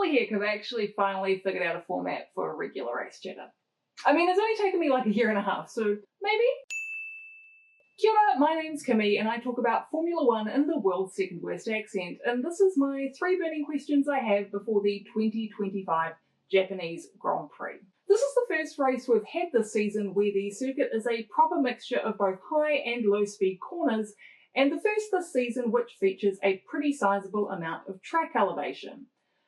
holy heck, I've actually finally figured out a format for a regular race chatter. I mean, it's only taken me like a year and a half, so maybe? Kia ora, my name's Kimmy and I talk about Formula One in the world's second worst accent, and this is my 3 burning questions I have before the 2025 Japanese Grand Prix. This is the first race we've had this season where the circuit is a proper mixture of both high and low speed corners, and the first this season which features a pretty sizable amount of track elevation.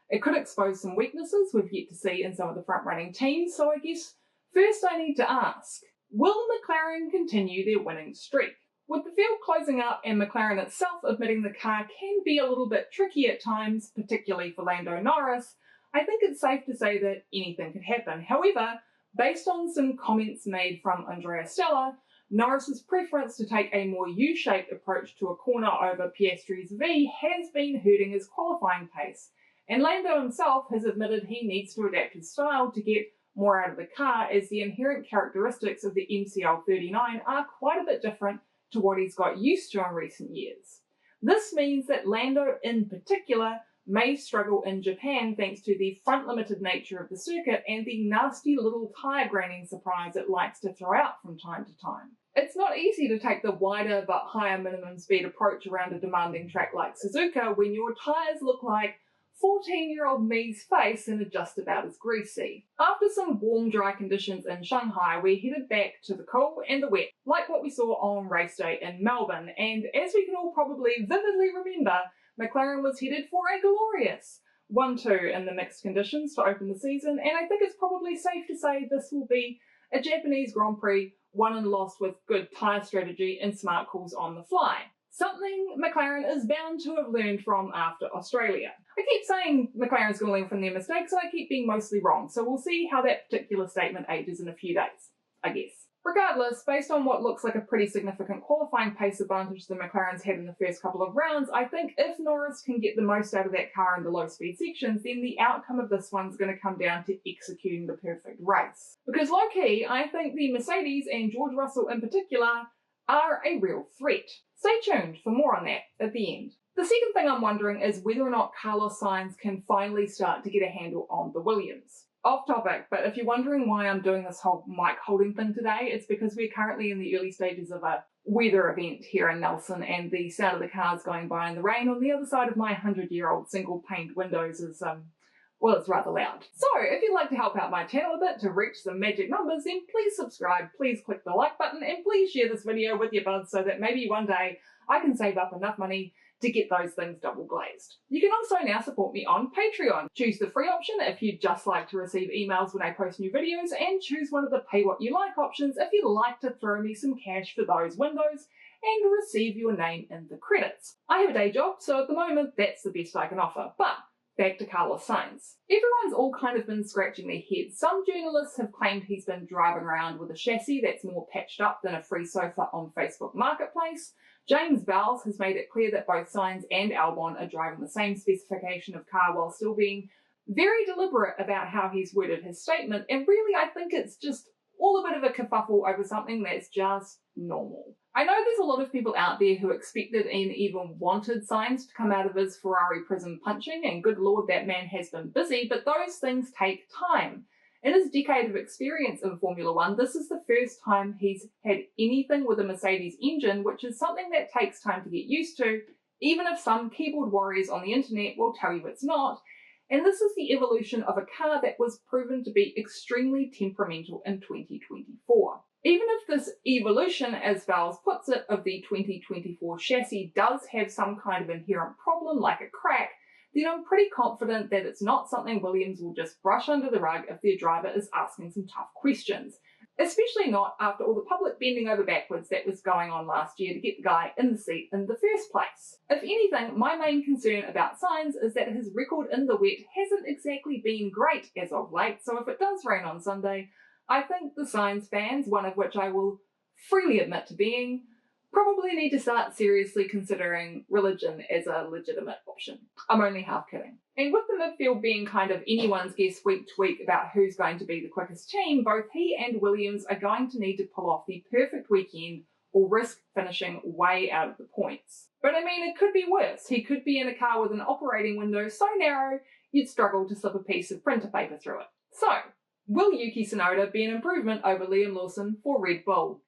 It could expose some weaknesses we've yet to see in some of the front running teams, so I guess first I need to ask, will McLaren continue their winning streak? With the field closing up and McLaren itself admitting the car can be a little bit tricky at times, particularly for Lando Norris, I think it's safe to say that anything could happen. However, based on some comments made from Andrea Stella, Norris's preference to take a more U-shaped approach to a corner over Piastri's V has been hurting his qualifying pace, and Lando himself has admitted he needs to adapt his style to get more out of the car, as the inherent characteristics of the MCL39 are quite a bit different to what he's got used to in recent years. This means that Lando in particular may struggle in Japan thanks to the front-limited nature of the circuit and the nasty little tyre graining surprise it likes to throw out from time to time. It's not easy to take the wider but higher minimum speed approach around a demanding track like Suzuka when your tyres look like 14-year-old me's face and are just about as greasy. After some warm, dry conditions in Shanghai, we headed back to the cool and the wet, like what we saw on race day in Melbourne, and as we can all probably vividly remember, McLaren was headed for a glorious 1-2 in the mixed conditions to open the season, and I think it's probably safe to say this will be a Japanese Grand Prix won and lost with good tyre strategy and smart calls on the fly. Something McLaren is bound to have learned from after Australia. I keep saying McLaren's going to learn from their mistakes and I keep being mostly wrong, so we'll see how that particular statement ages in a few days, I guess. Regardless, based on what looks like a pretty significant qualifying pace advantage the McLaren's had in the first couple of rounds, I think if Norris can get the most out of that car in the low speed sections, then the outcome of this one's going to come down to executing the perfect race. Because low key, I think the Mercedes and George Russell in particular are a real threat. Stay tuned for more on that at the end. The second thing I'm wondering is whether or not Carlos Sainz can finally start to get a handle on the Williams. Off topic, but if you're wondering why I'm doing this whole mic holding thing today, it's because we're currently in the early stages of a weather event here in Nelson, and the sound of the cars going by in the rain on the other side of my 100-year-old single paned windows is, well, it's rather loud. So if you'd like to help out my channel a bit to reach some magic numbers, then please subscribe, please click the like button, and please share this video with your buds so that maybe one day I can save up enough money to get those things double glazed. You can also now support me on Patreon. Choose the free option if you'd just like to receive emails when I post new videos, and choose one of the pay what you like options if you'd like to throw me some cash for those windows and receive your name in the credits. I have a day job, so at the moment that's the best I can offer, but back to Carlos Sainz. Everyone's all kind of been scratching their heads. Some journalists have claimed he's been driving around with a chassis that's more patched up than a free sofa on Facebook Marketplace. James Bowles has made it clear that both Sainz and Albon are driving the same specification of car while still being very deliberate about how he's worded his statement, and really I think it's just all a bit of a kerfuffle over something that's just normal. I know there's a lot of people out there who expected and even wanted Sainz to come out of his Ferrari prison punching, and good lord that man has been busy, but those things take time. In his decade of experience in Formula One, this is the first time he's had anything with a Mercedes engine, which is something that takes time to get used to, even if some keyboard warriors on the internet will tell you it's not. And this is the evolution of a car that was proven to be extremely temperamental in 2024. Even if this evolution, as Bowles puts it, of the 2024 chassis does have some kind of inherent problem like a crack, then I'm pretty confident that it's not something Williams will just brush under the rug if their driver is asking some tough questions. Especially not after all the public bending over backwards that was going on last year to get the guy in the seat in the first place. If anything, my main concern about Sainz is that his record in the wet hasn't exactly been great as of late, so if it does rain on Sunday, I think the Sainz fans, one of which I will freely admit to being, probably need to start seriously considering religion as a legitimate option. I'm only half kidding. And with the midfield being kind of anyone's guess week to week about who's going to be the quickest team, both he and Williams are going to need to pull off the perfect weekend or risk finishing way out of the points. But I mean, it could be worse. He could be in a car with an operating window so narrow you'd struggle to slip a piece of printer paper through it. So, will Yuki Tsunoda be an improvement over Liam Lawson for Red Bull?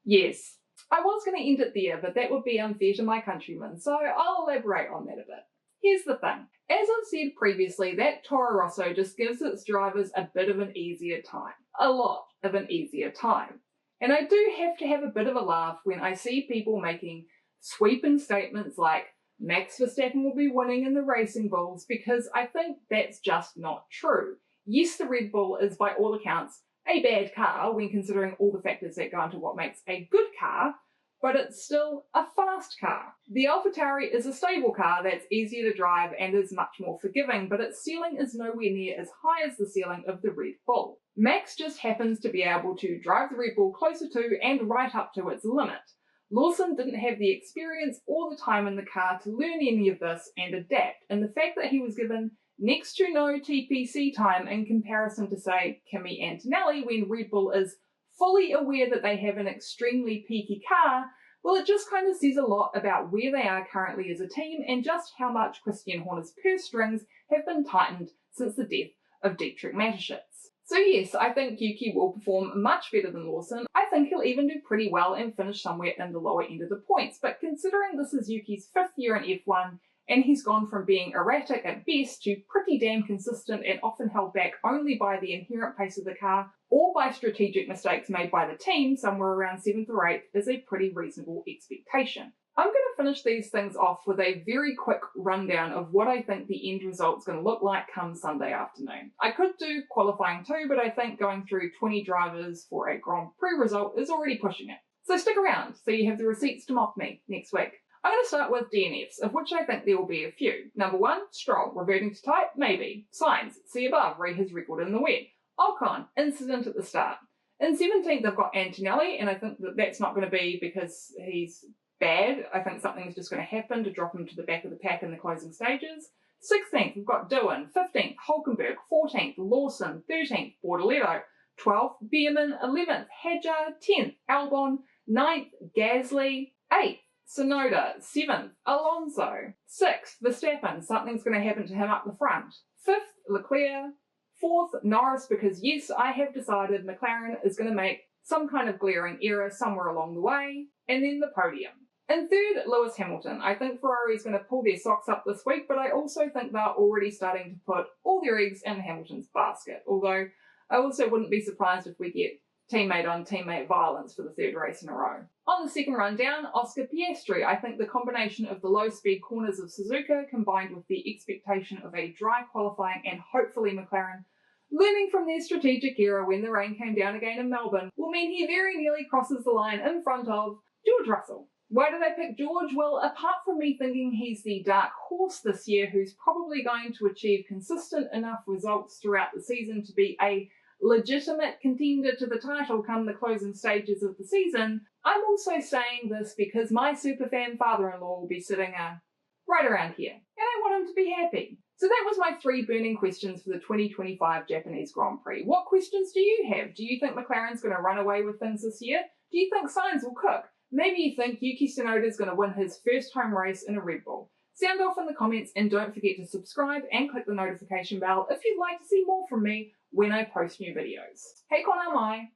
Yes. I was going to end it there, but that would be unfair to my countrymen, so I'll elaborate on that a bit. Here's the thing. As I've said previously, that Toro Rosso just gives its drivers a bit of an easier time. A lot of an easier time. And I do have to have a bit of a laugh when I see people making sweeping statements like Max Verstappen will be winning in the Racing Bulls, because I think that's just not true. Yes, the Red Bull is by all accounts a bad car when considering all the factors that go into what makes a good car, but it's still a fast car. The AlphaTauri is a stable car that's easier to drive and is much more forgiving, but its ceiling is nowhere near as high as the ceiling of the Red Bull. Max just happens to be able to drive the Red Bull closer to and right up to its limit. Lawson didn't have the experience or the time in the car to learn any of this and adapt, and the fact that he was given next to no TPC time in comparison to, say, Kimi Antonelli when Red Bull is fully aware that they have an extremely peaky car, well, it just kind of says a lot about where they are currently as a team and just how much Christian Horner's purse strings have been tightened since the death of Dietrich Mateschitz. So yes, I think Yuki will perform much better than Lawson. I think he'll even do pretty well and finish somewhere in the lower end of the points, but considering this is Yuki's 5th year in F1, and he's gone from being erratic at best to pretty damn consistent and often held back only by the inherent pace of the car or by strategic mistakes made by the team somewhere around 7th or 8th is a pretty reasonable expectation. I'm going to finish these things off with a very quick rundown of what I think the end result's going to look like come Sunday afternoon. I could do qualifying too, but I think going through 20 drivers for a Grand Prix result is already pushing it. So stick around so you have the receipts to mock me next week. I'm going to start with DNFs, of which I think there will be a few. Number 1, Stroll, reverting to type, maybe. Sainz, see above, read his record in the wet. Ocon, incident at the start. In 17th, I've got Antonelli, and I think that that's not going to be because he's bad. I think something's just going to happen to drop him to the back of the pack in the closing stages. 16th, we've got Doohan. 15th, Hulkenberg. 14th, Lawson. 13th, Bortoleto. 12th, Beerman. 11th, Hadjar. 10th, Albon. 9th, Gasly. 8th, Tsunoda. 7th, Alonso. 6th, Verstappen. Something's going to happen to him up the front. 5th, Leclerc. 4th, Norris, because yes, I have decided McLaren is going to make some kind of glaring error somewhere along the way. And then the podium. In 3rd, Lewis Hamilton. I think Ferrari's going to pull their socks up this week, but I also think they're already starting to put all their eggs in Hamilton's basket. Although I also wouldn't be surprised if we get teammate on teammate violence for the 3rd race in a row. On the 2nd rundown, Oscar Piastri. I think the combination of the low-speed corners of Suzuka combined with the expectation of a dry qualifying and hopefully McLaren learning from their strategic error when the rain came down again in Melbourne will mean he very nearly crosses the line in front of George Russell. Why did I pick George? Well, apart from me thinking he's the dark horse this year who's probably going to achieve consistent enough results throughout the season to be a legitimate contender to the title come the closing stages of the season, I'm also saying this because my superfan father-in-law will be sitting right around here, and I want him to be happy. So that was my 3 burning questions for the 2025 Japanese Grand Prix. What questions do you have? Do you think McLaren's going to run away with things this year? Do you think Sainz will cook? Maybe you think Yuki Tsunoda is going to win his first home race in a Red Bull. Sound off in the comments and don't forget to subscribe and click the notification bell if you'd like to see more from me when I post new videos. Hei kona mai!